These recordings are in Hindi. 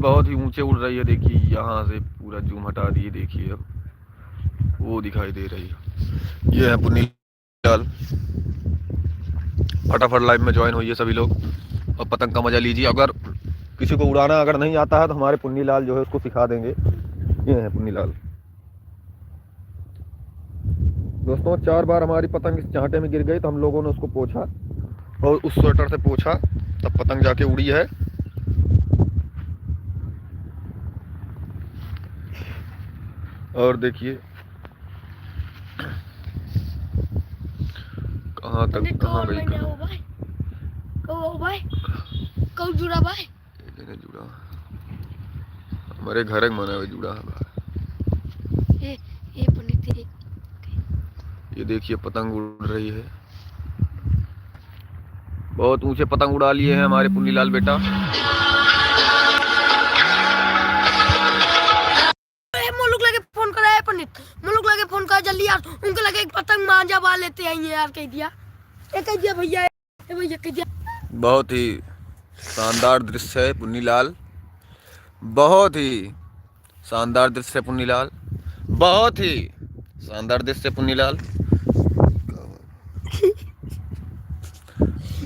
बहुत ही ऊंचे उड़ रही है। देखिए यहाँ से पूरा जूम हटा दिए, देखिए अब वो दिखाई दे रही है। ये है पुन्नी लाल। फटाफट लाइव में ज्वाइन होइए सभी लोग और पतंग का मजा लीजिए। अगर किसी को उड़ाना अगर नहीं आता है तो हमारे पुन्नी लाल जो है उसको सिखा देंगे। ये है पुन्नी लाल। दोस्तों 4 बार हमारी पतंग इस चांटे में गिर गई तो हम लोगों ने उसको पोंछा और उस स्वेटर से पोंछा, तब पतंग जाके उड़ी है। और देखिए कहाँ तक कहाँ गई कब जुड़ा भाई? जुड़ा हमारे घर मना जुड़ा है भाई। ये पंडित ये देखिए पतंग उड़ रही है। बहुत ऊंचे पतंग उड़ा लिए हैं हमारे पुन्नीलाल बेटा। मुलुक लगे फोन करा है पंडित, मुलुक लगे फोन करा जल्दी यार, उनको लगे एक पतंग मांझा बा लेते आइए यार। कह दिया भैया, भैया कह दिया। बहुत ही शानदार दृश्य है पुन्नीलाल, बहुत ही शानदार दृश्य है पुन्नीलाल, बहुत ही शानदार दृश्य है पुन्नीलाल।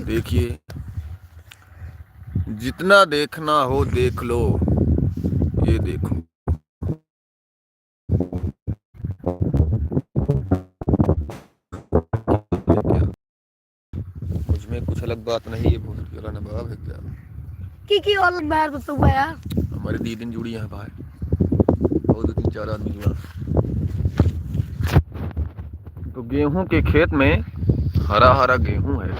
देखिए जितना देखना हो देख लो। ये देखो मुझमें कुछ अलग बात नहीं है, बहुत गला नवाब है क्या? की अलग बाहर बताओ यार। हमारे दीदी जुड़ी हैं भाई, और 2-3-4 आदमी जुड़ा। तो गेहूं के खेत में हरा हरा गेहूं है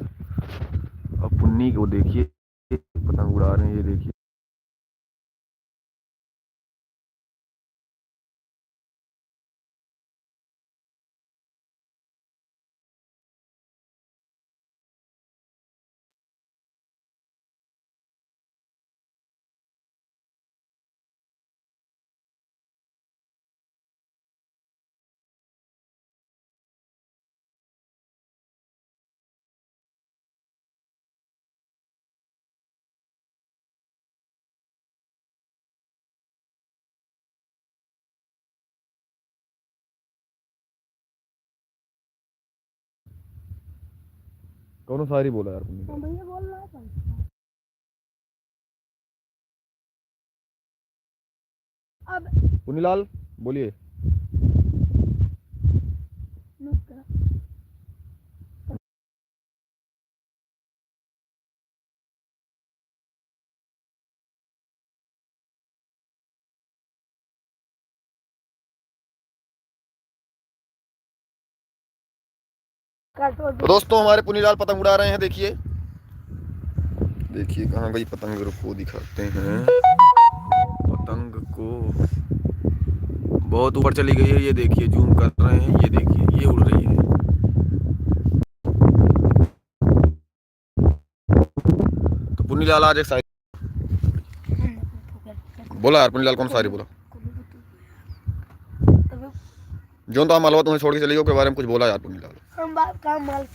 और पुन्नी को देखिए पतंग उड़ा रहे हैं। ये देखिए कौन सारी बोला यार पुन्नी? भैया बोल रहा है अब पुन्नीलाल बोलिए। तो दोस्तों हमारे पुन्नीलाल पतंग उड़ा रहे हैं। देखिए देखिए कहाँ गई पतंग, रुको दिखाते हैं पतंग को। बहुत ऊपर चली गई है, ये देखिए जूम कर रहे हैं, ये देखिए ये उड़ रही है। तो पुन्नीलाल आज एक शायरी बोला यार। पुन्नीलाल कौन शायरी बोला? जो तो मालवा तुम्हें छोड़ के चली गई के बारे में कुछ बोला यार पुन्नीलाल। हम बात काम माल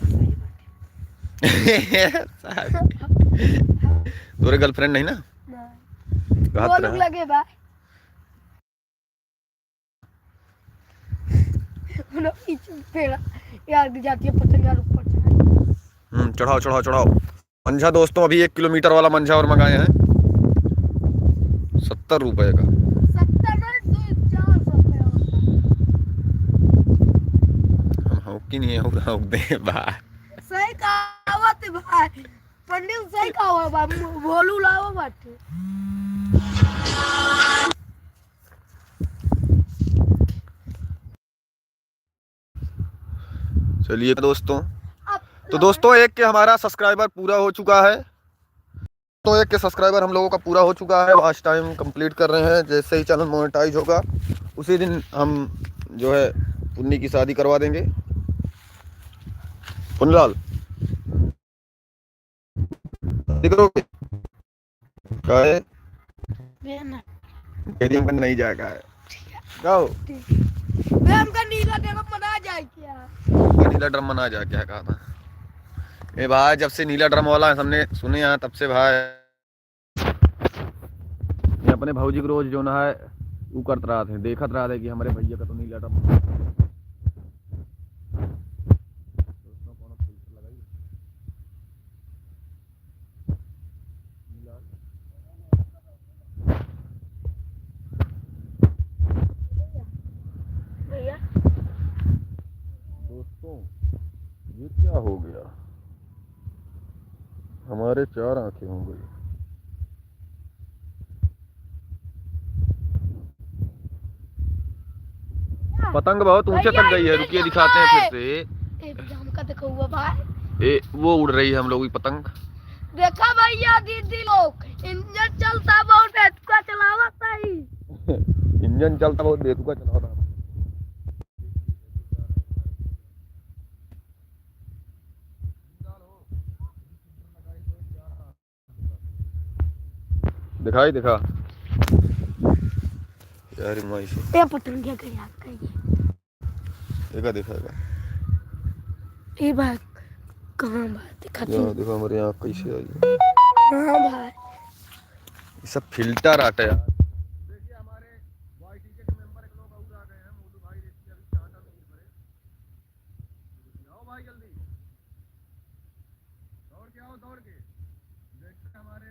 तोरे गर्लफ्रेंड नहीं ना? वो लोग लगे बा पेड़ा यार जाती है पतंग यार ऊपर। चढ़ाओ चढ़ाओ चढ़ाओ मंझा। दोस्तों अभी 1 किलोमीटर वाला मंझा और मंगाए हैं 70 रुपए का। 70 हम हौकी नहीं हौक दे भाई। सही कहावत है भाई, पंडित सही कहावत भाई, बोलू लाओ बात। चलिए दोस्तों, तो दोस्तों एक के हमारा सब्सक्राइबर पूरा हो चुका है। तो एक के सब्सक्राइबर हम लोगों का पूरा हो चुका है। वॉच टाइम कंप्लीट कर रहे हैं। जैसे ही चैनल मोनेटाइज होगा उसी दिन हम जो है पुन्नी की शादी करवा देंगे। पुन्नीलाल क्या है? हम नहीं जाएगा है जाओ का नीला ड्रम मना जाए क्या? नीला ड्रम मना जाए क्या कहा था? ए भाई जब से नीला ड्रम वाला हमने सुने हैं तब से भाई अपने भौजी को रोज जो ना है वो करत रहा थे, देखत रहा थे कि हमारे भैया का तो नहीं लटा। भैया दोस्तों ये क्या हो गया, हमारे 4 आंखें हो गई। पतंग बहुत ऊंचे तक गई है, रुकिए दिखाते हैं फिर से। जाम का देखो हुआ भाई, वो उड़ रही है हम लोगों की पतंग। देखा भैया दीदी लोग इंजन चलता बहुत बेतुका चलावा सही। इंजन चलता बहुत बेतुका चला रहा। दिखाई दिखा यार माई से ये पतंग क्या करे आप कहिए, देखा दिखाएगा। ये बात कहाँ बात दिखाती यहाँ है? देखो हमारे यहाँ कैसे आई। हाँ भाई ये सब फिल्टर आटा यार। देखिए हमारे वाईटीके के मेंबर एक लोग और आ गए हैं, मोलू भाई देखिए अभी चाटा में भरे। आओ भाई जल्दी दौड़ के आओ, दौड़ के देखते हैं हमारे